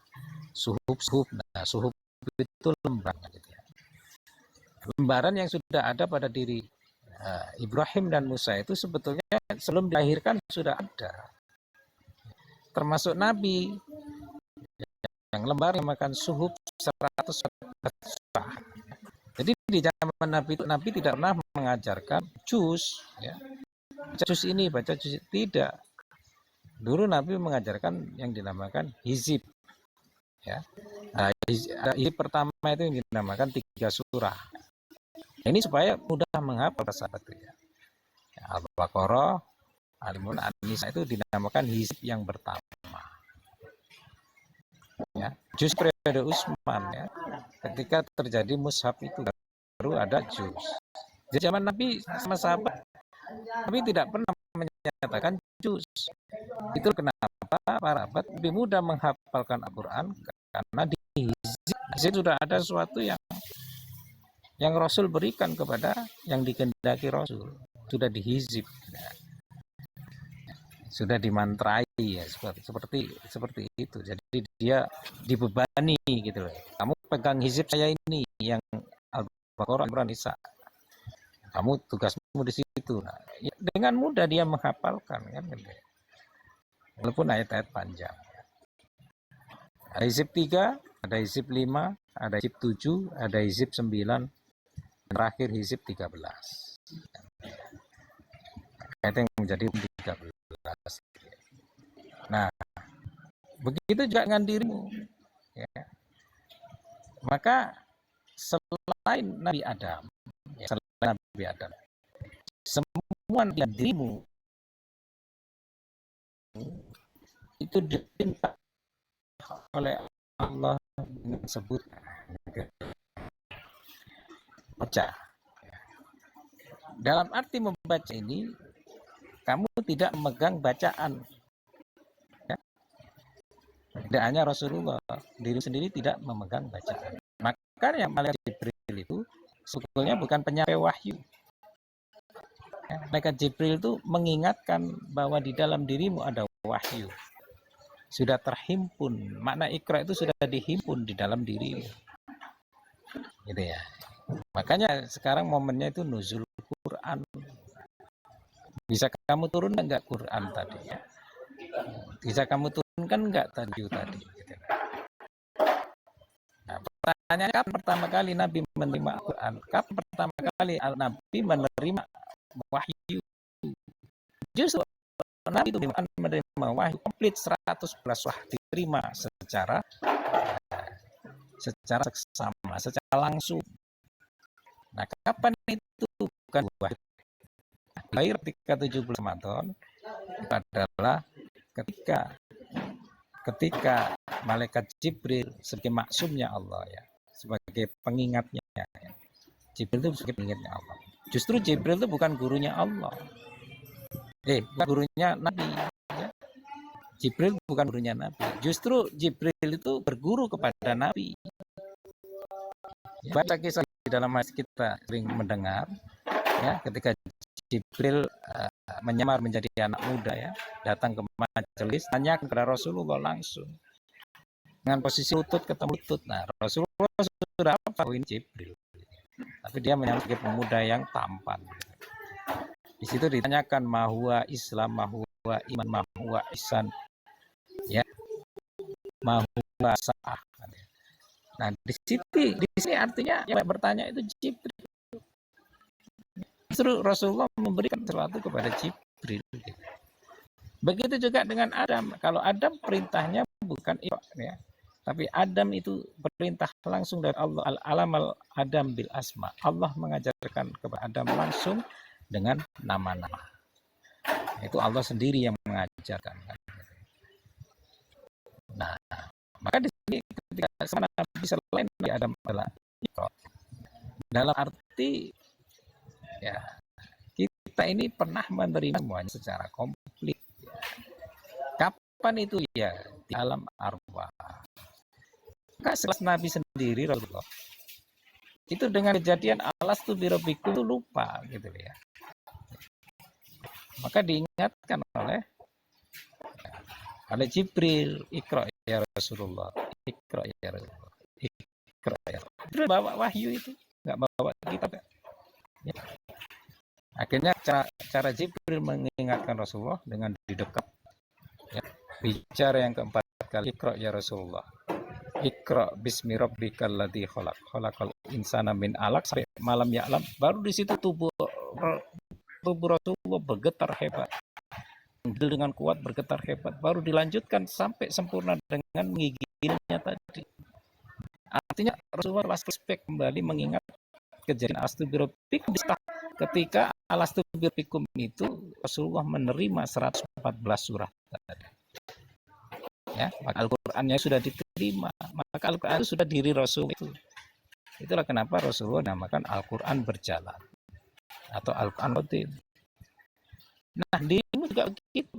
suhuf. Nah, suhuf itu lembaran gitu ya. Lembaran yang sudah ada pada diri Ibrahim dan Musa itu sebetulnya sebelum dilahirkan sudah ada. Termasuk Nabi yang lembar yang makan suhuf 100 surah. Jadi di zaman Nabi tidak pernah mengajarkan juz ya. Baca juz ini, baca juz tidak. Dulu Nabi mengajarkan yang dinamakan hizib ya. Nah, hizib pertama itu yang dinamakan 3 surah. Ini supaya mudah menghafal sahabat itu ya. Al-Baqarah, Al-Imran, An-Nisa itu dinamakan hizib yang pertama. Ya, juz periode Utsman ya. Ketika terjadi mushaf itu baru ada juz. Di zaman Nabi sama sahabat, Nabi tidak pernah menyatakan juz. Itu kenapa para sahabat lebih mudah menghafalkan Al-Quran karena di hizib sudah ada sesuatu yang Rasul berikan kepada yang dikehendaki Rasul, sudah dihizib, sudah dimantrai ya, seperti itu. Jadi dia dibebani gitu loh. Kamu pegang hizib saya ini yang Al-Baqarah, Imran, Nisa. Kamu tugasmu di situ. Nah, ya, dengan mudah dia menghafalkan kan, walaupun ayat-ayat panjang. Ada hizib 3, ada hizib 5, ada hizib 7, ada hizib 9, terakhir hizib 13. Itu yang menjadi 13. Nah, begitu juga dengan dirimu. Ya. Maka selain Nabi Adam, semua dalam dirimu itu diperintah oleh Allah dengan sebut baca. Dalam arti membaca ini, kamu tidak memegang bacaan. Ya. Tidak hanya Rasulullah, diri sendiri tidak memegang bacaan. Makanya malaikat Jibril itu sebetulnya bukan penyampai wahyu. Ya, malaikat Jibril itu mengingatkan bahwa di dalam dirimu ada wahyu. Sudah terhimpun, makna Iqra itu sudah dihimpun di dalam diri. Gitu ya. Makanya sekarang momennya itu nuzul Quran. Bisa kamu turunkan enggak Quran tadi ya? Bisa kamu turunkan enggak tadi? Gitu. Nah, pertanyaannya, kapan pertama kali Nabi menerima Al-Quran? Kapan pertama kali Nabi menerima wahyu? Justru Nabi itu menerima wahyu komplit 100% wahyu diterima secara seksama, secara langsung. Nah, kapan itu bukan wahyu? Lahir ketika 17 Ramadan itu adalah ketika malaikat Jibril sebagai maksumnya Allah ya, sebagai pengingatnya ya. Jibril itu sebagai pengingatnya Allah. Justru Jibril itu bukan gurunya Allah. Bukan gurunya Nabi ya. Jibril bukan gurunya Nabi. Justru Jibril itu berguru kepada Nabi. Baca kisah di dalam hadis kita sering mendengar ya, ketika Jibril menyamar menjadi anak muda ya, datang ke majelis, tanya kepada Rasulullah langsung dengan posisi lutut ketemu lutut. Nah, Rasulullah sudah apa ini Jibril, tapi dia menyamar sebagai pemuda yang tampan. Di situ ditanyakan mahwa Islam, mahwa iman, mahwa ihsan, ya, mahwa sa'ah. Nah, di sini artinya yang bertanya itu Jibril. Justru Rasulullah memberikan sesuatu kepada Jibril. Begitu juga dengan Adam. Kalau Adam perintahnya bukan ya, tapi Adam itu perintah langsung dari Allah. Al-alamal Adam bil asma. Allah mengajarkan kepada Adam langsung dengan nama-nama. Itu Allah sendiri yang mengajarkan. Nah, maka di sini ketika sana Nabi selain Adam adalah Iqra. Dalam arti ya, kita ini pernah menerima semuanya secara komplit. Kapan itu ya? Di alam arwah. Maka sekelas Nabi sendiri Rasulullah itu dengan kejadian alastu birabbikum itu lupa gitu ya. Maka diingatkan oleh Jibril, Iqra ya Rasulullah, Iqra ya Rasulullah, Iqra ya. Jibril bawa wahyu itu, nggak bawa kitab. Ya. Akhirnya cara Jibril mengingatkan Rasulullah dengan didekat ya, bicara yang keempat kali, Iqra ya Rasulullah, Iqra bismi rabbikal ladzi khalaq, khalaqal insana min 'alaq, sampai malam ya'lam. Baru di situ tubuh Rasulullah bergetar hebat, dengan kuat bergetar hebat. Baru dilanjutkan sampai sempurna dengan menggigilnya tadi. Artinya Rasulullah flashback kembali mengingat kejadian alastu birabbikum. Ketika alastu birabbikum itu Rasulullah menerima 114 surat. Ya, maka Al-Qur'annya sudah diterima, maka Al-Qur'an itu sudah diri Rasul itu. Itulah kenapa Rasulullah namakan Al-Qur'an berjalan atau Al-Qur'an rutin. Nah, dirimu juga begitu.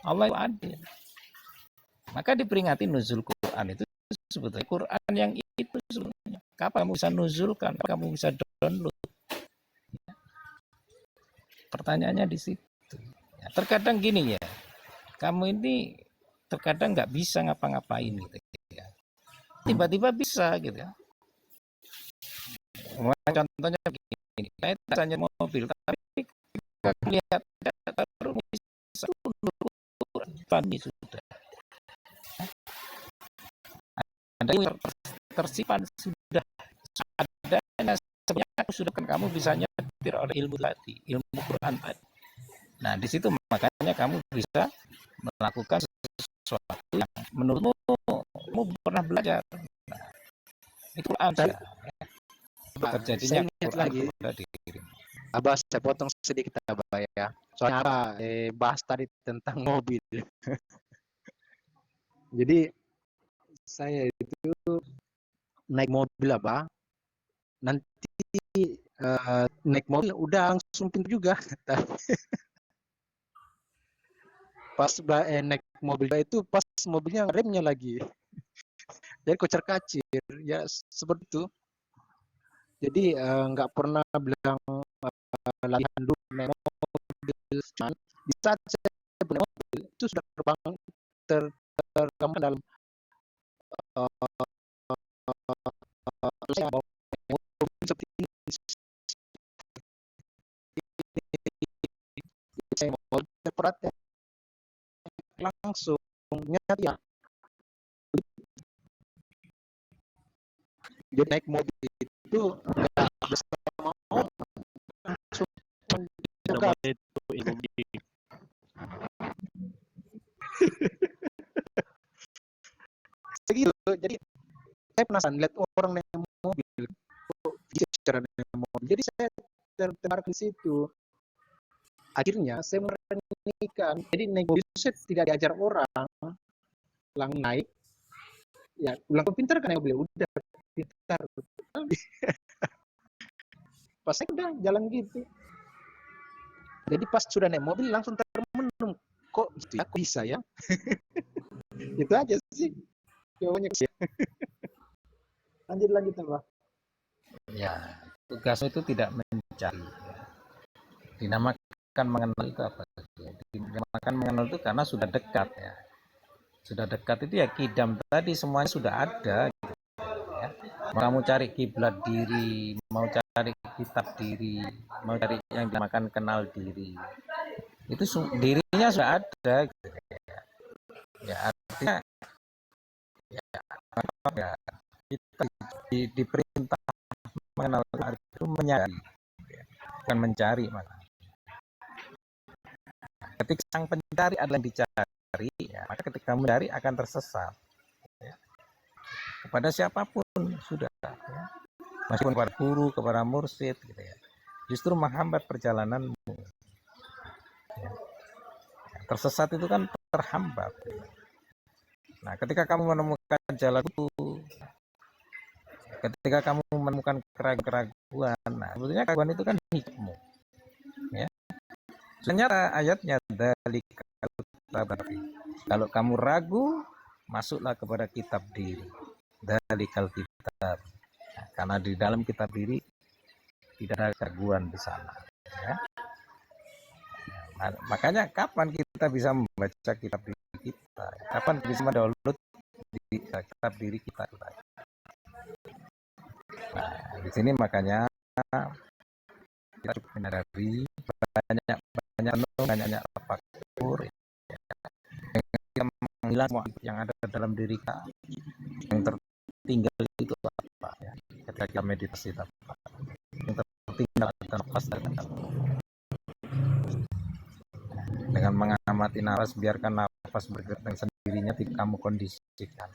Allah itu adil. Maka diperingati nuzul Quran itu sebetulnya Quran yang itu sebetulnya. Kapan kamu bisa nuzulkan? Kapan kamu bisa download? Pertanyaannya di situ. Ya, terkadang gini ya, kamu ini terkadang nggak bisa ngapa-ngapain gitu ya. Tiba-tiba bisa gitu ya. Contohnya begini, saya tidak hanya mobil, tapi lihat taruh bisa ini sudah ada yang tersimpan, sudah ada. Sebenarnya aku sudah kan kamu bisa nyetir oleh ilmu tadi, ilmu Quran tadi. Nah di situ makanya kamu bisa melakukan sesuatu yang menurutmu kamu pernah belajar. Nah, itu Quran saja. Terjadinya Saya ingat Quran lagi, kepada diri. Abah, saya potong sedikit Abah ya. Soalnya apa? Bahas tadi tentang mobil. Jadi saya itu naik mobil Abah, nanti naik mobil udah langsung pintu juga. Pas naik mobil itu pas mobilnya remnya lagi. Jadi kocar kacir ya seperti itu. Jadi nggak pernah bilang latihan dulu naik mobil. Cuman di saat saya punya mobil itu sudah terkamkan dalam saya mau mobil seperti ini. Saya mau perhatian langsung nyata. Jadi naik mobil itu nggak bersama mau langsung juga. Itu ilmu Segitu. Jadi saya penasaran lihat orang naik mobil, bisa cara naik mobil. Jadi saya tertarik di situ. Akhirnya saya meranikan. Jadi naik mobil saya tidak diajar orang, langsung naik. Ya, ulang pintar kan naik mobil, udah pintar. Pas saya udah jalan gitu. Jadi pas sudah naik mobil langsung termenung. Kok gitu ya? Kok bisa ya? Itu aja sih. Jawabannya sih. Lanjut Pak. Ya, tugasmu itu tidak mencari. Dinamakan mengenal itu apa? Dinamakan mengenal itu karena sudah dekat ya. Sudah dekat itu ya kidam tadi semuanya sudah ada. Gitu, ya. Mau kamu cari kiblat diri, mau cari kitab diri, mau cari yang dinamakan kenal diri. Itu dirinya sudah ada. Gitu, ya. Ya artinya ya kita diperintah mengenal itu menyadari, bukan mencari mana. Ketika sang pencari adalah yang dicari, ya, maka ketika mencari akan tersesat. Ya. Kepada siapapun sudah, ya. Meskipun kepada guru, kepada mursyid, gitu ya. Justru menghambat perjalananmu. Ya. Tersesat itu kan terhambat. Nah, ketika kamu menemukan jalan itu, ketika kamu menemukan keraguan, nah sebetulnya keraguan itu kan hikmah. Ya. Ternyata ayatnya dari kalau kamu ragu, masuklah kepada kitab diri. Dalikal kitab. Nah, karena di dalam kitab diri tidak ada keraguan di sana. Ya. Nah, makanya kapan kita bisa membaca kitab diri kita? Kapan bisa mendownload di kitab diri kita? Nah, di sini makanya kita harus menyadari banyak faktor yang menghilang semua yang ada dalam diri kita. Yang tertinggal itu apa ya? Ketika kita meditasi apa? Yang tertinggal kita nafas dengan mengamati nafas, biarkan nafas bergerak dengan sendirinya, tidak kamu kondisikan.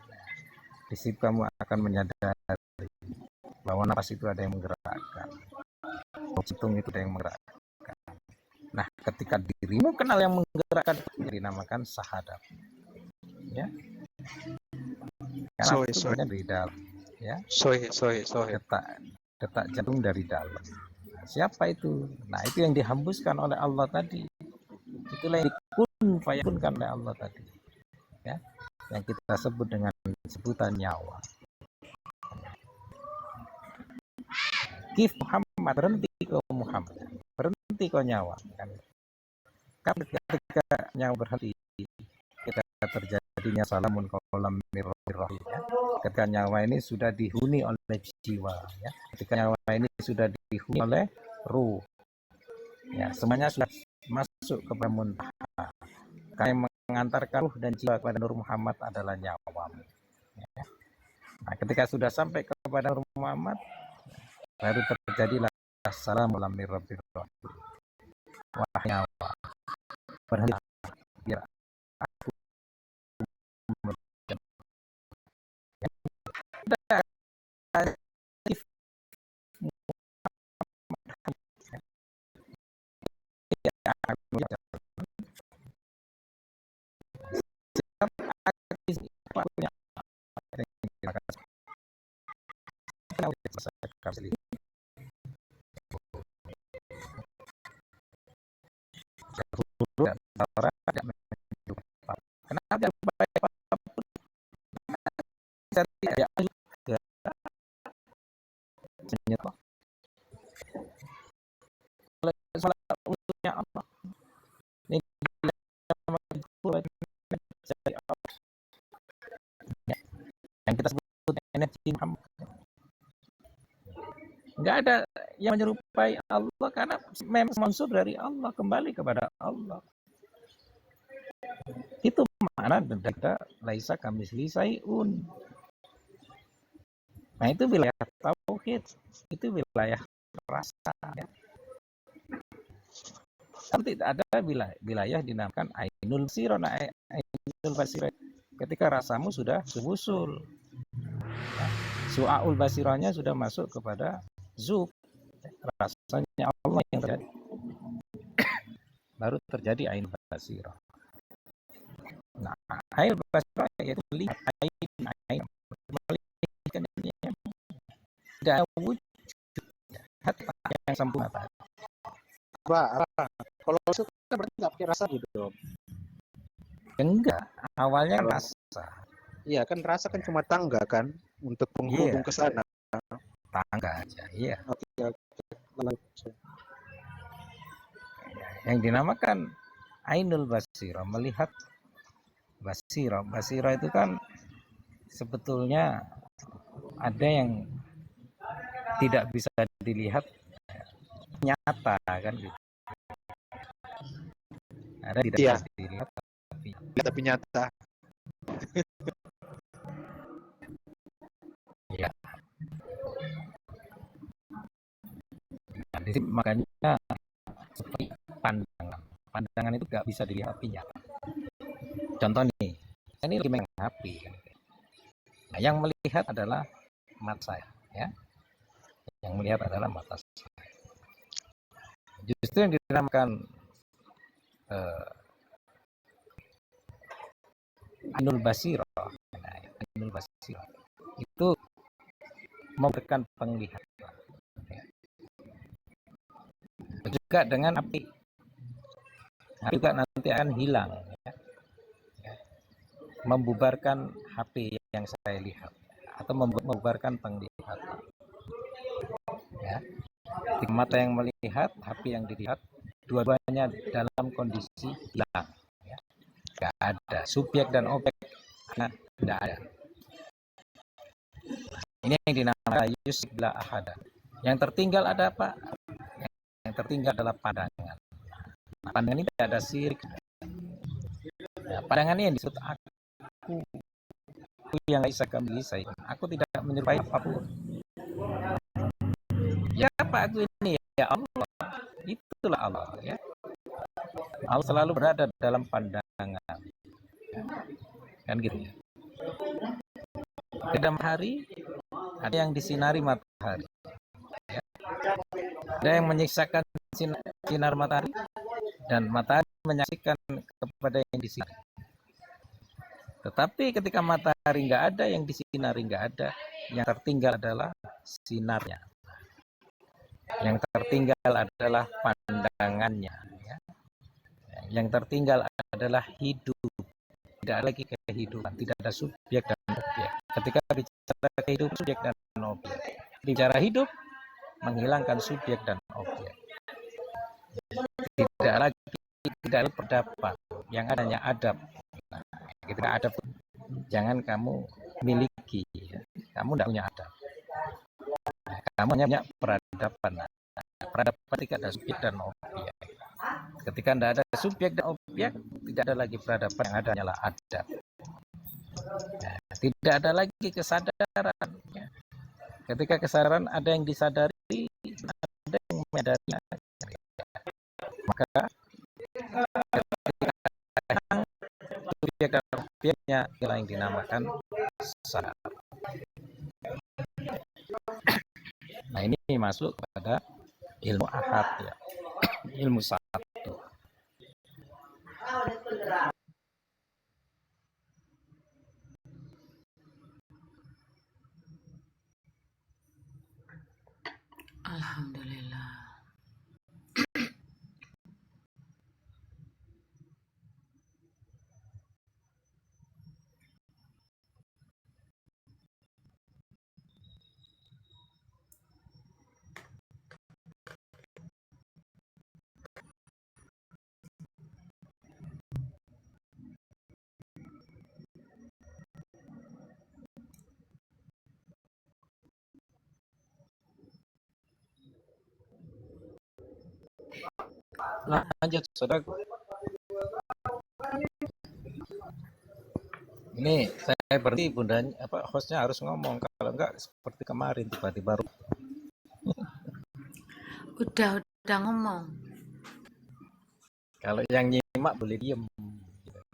Di situ kamu akan menyadari bahwa nafas itu ada yang menggerakkan, jantung itu ada yang menggerakkan. Nah, ketika dirimu kenal yang menggerakkan, dinamakan sahadat. Ya, karena itu sebenarnya dari dalam. Ya, detak jantung dari dalam. Nah, siapa itu? Nah, itu yang dihembuskan oleh Allah tadi. Itulah yang dikun fayakunkan oleh Allah tadi. Ya, yang kita sebut dengan sebutan nyawa. Kif Muhammad, berhenti ke Muhammad, berhenti ke nyawa. Kan ketika nyawa berhenti, kita terjadinya salamun qaulam mir rabbir rahim. ketika nyawa ini sudah dihuni oleh jiwa, ya. Ketika nyawa ini sudah dihuni oleh ruh, ya, semuanya sudah masuk ke muntaha. Karena yang mengantarkan ruh dan jiwa kepada Nur Muhammad adalah nyawamu. Ya. Nah, ketika sudah sampai kepada Nur Muhammad, baru terjadilah assalamualaikum warahmatullahi wabarakatuh. Wahai nyawa, berhenti biar aku kenapa Allah ini yang kita sebut energi Muhammad. Nggak ada yang menyerupai Allah karena memang mansub dari Allah, kembali kepada Allah. Itu makna dada laisa kamisli sayun. Nah, itu wilayah tauhid, itu wilayah rasa. Ya. Kan tidak ada wilayah dinamakan ainul basiro. Nah, ainul basiro ketika rasamu sudah subusul. Ya. Su'aul basironya sudah masuk kepada zub. Rasanya Allah yang terjadi. Baru terjadi ainul basiro. Nah, ainul basiro yaitu melihat tidak ada wujud hati yang sempurna. Kalau itu kan berarti nggak pakai rasa gitu dong. Enggak, awalnya rasa. Iya kan rasa kan cuma tangga kan untuk penghubung ke sana. Tangga aja, iya. Oke. Yang dinamakan ainul basiro, melihat basiro. Basiro itu kan sebetulnya ada yang tidak bisa dilihat nyata kan gitu. Ada tidak bisa dilihat tapi nyata. Ya. Nah, makanya seperti pandangan. Pandangan itu nggak bisa dilihat tapi nyata. Contoh nih, ini lagi main HP. Nah, yang melihat adalah mata saya, ya. Yang melihat adalah mata saya. Justru yang dinamakan ainul basiro, nah, ainul basiro itu memberikan penglihatan. Ya. Juga dengan api, juga nanti akan hilang. Ya. Ya. Membubarkan HP yang saya lihat atau membubarkan penglihatan. Ya. Di mata yang melihat, HP yang dilihat, dua-duanya dalam kondisi hilang. Ya. Gak ada subjek dan objek, tidak ada. Ini yang dinamakan yusibla ahada. Yang tertinggal ada apa? Yang tertinggal adalah pandangan. Nah, pandangan ini tidak ada sirik. Nah, pandangan ini yang disebut aku yang laisa kamitslihi syai'un. Aku tidak menyerupai apapun. Ya apa aku ini? Ya Allah. Itulah Allah, ya. Allah selalu berada dalam pandangan. Kan gitu ya. Dalam hari ada yang disinari matahari. Ya. Ada yang menyiksakan sinar matahari dan matahari menyaksikan kepada yang disinari. Tetapi ketika matahari nggak ada, yang disinari nggak ada, yang tertinggal adalah sinarnya. Yang tertinggal adalah pandangannya. Ya. Yang tertinggal adalah hidup. Tidak ada lagi kehidupan, tidak ada subjek dan objek. Ketika bicara kehidupan, subjek dan objek. Bicara hidup, menghilangkan subjek dan objek. Tidak lagi perdaban, yang adanya adab. Nah, ketika adab, jangan kamu miliki. Ya. Kamu tidak punya adab. Kamu hanya punya peradaban. Nah, peradaban ketika ada subjek dan objek. Ketika tidak ada subjek dan objek, tidak ada lagi peradaban, yang ada hanyalah adab. Nah, tidak ada lagi kesadaran. Ya. Ketika kesadaran ada yang disadari, ada yang menyadarinya. Maka subjek dan objeknya yang dinamakan sadar. Nah, ini masuk kepada ilmu ahad, ya. Ilmu satu. Alhamdulillah. Lanjut, saudaraku. Ini saya berhenti, bundanya hostnya harus ngomong, kalau enggak seperti kemarin tiba-tiba. Udah ngomong. Kalau yang nyimak boleh diem,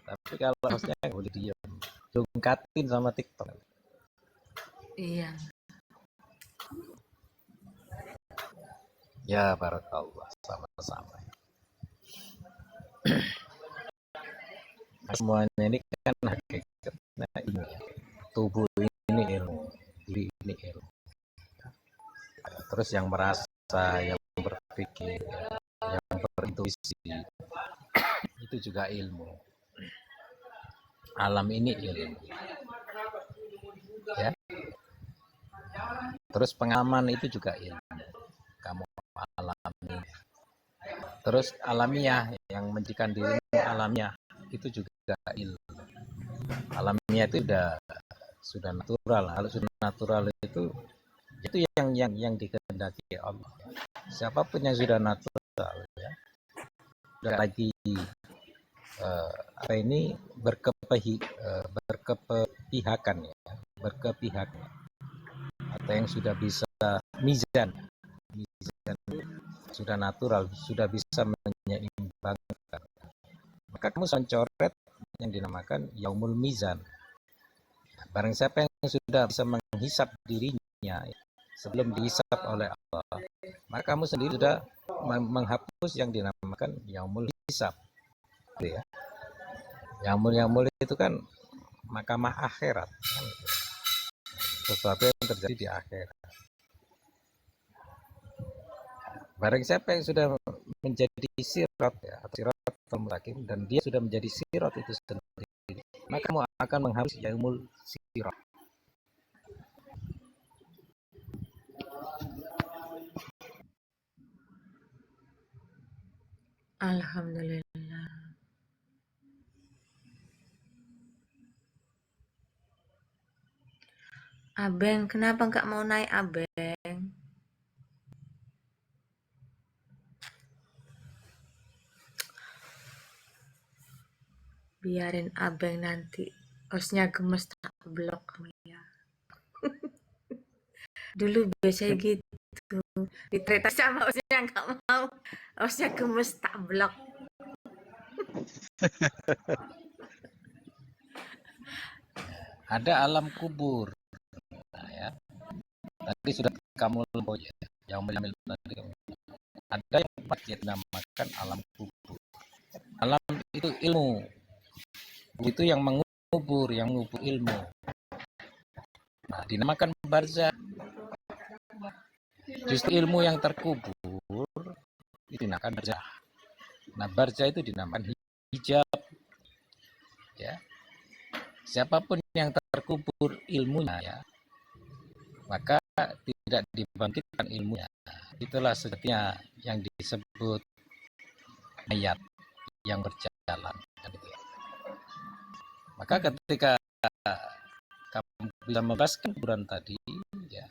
tapi kalau hostnya nggak boleh diem, jungkatin sama TikTok. Iya. Ya, barakallah, sama-sama. Semuanya ini kan hakikatnya ini, tubuh ini ilmu, diri ini ilmu. Terus yang merasa, yang berpikir, yang berintuisi, itu juga ilmu. Alam ini ilmu. Ya. Terus pengalaman itu juga ilmu. Kamu alami. Terus alamiah, yang menjadikan dirimu alamiah, itu juga ilmu. Alamiah itu sudah natural. Kalau sudah natural itu yang dikehendaki Allah. Siapapun yang sudah natural, ya, sudah lagi berkepihakan, ya, berkepihakan, atau yang sudah bisa mizan sudah natural, sudah bisa menyeimbangkan, maka kamu mencoret yang dinamakan yaumul mizan. Barang siapa yang sudah bisa menghisap dirinya sebelum dihisap oleh Allah, maka kamu sendiri sudah menghapus yang dinamakan yaumul hisab. Ya. Yaumul itu kan mahkamah akhirat, kan? Sesuatu yang terjadi di akhirat. Barang siapa yang sudah menjadi sirat, ya, atau siratul mustaqim, dan dia sudah menjadi sirat itu sendiri, maka kamu akan menghapus yaumul sirat. Alhamdulillah. Abeng, kenapa nggak mau naik, Abeng? Biarin Abeng nanti. Hostnya gemes tak blok ya. Dulu biasanya gitu. Diterita sama hostnya nggak mau. Hostnya gemes tak blok. Ada alam kubur. Nah, ya. Tadi sudah kamu lembut, ya. Yang mengambil tadi kamu. Ada yang pasti dinamakan alam kubur. Alam itu ilmu. Itu yang mengubur ilmu. Nah, dinamakan barzah. Justru ilmu yang terkubur itu dinamakan barzah. Nah, barzah itu dinamakan hijab. Ya. Siapapun yang terkubur ilmunya, ya, maka tidak dibangkitkan ilmunya. Itulah sejatinya yang disebut ayat yang berjalan. Maka ketika kamu bisa membebaskan kuburan tadi, ya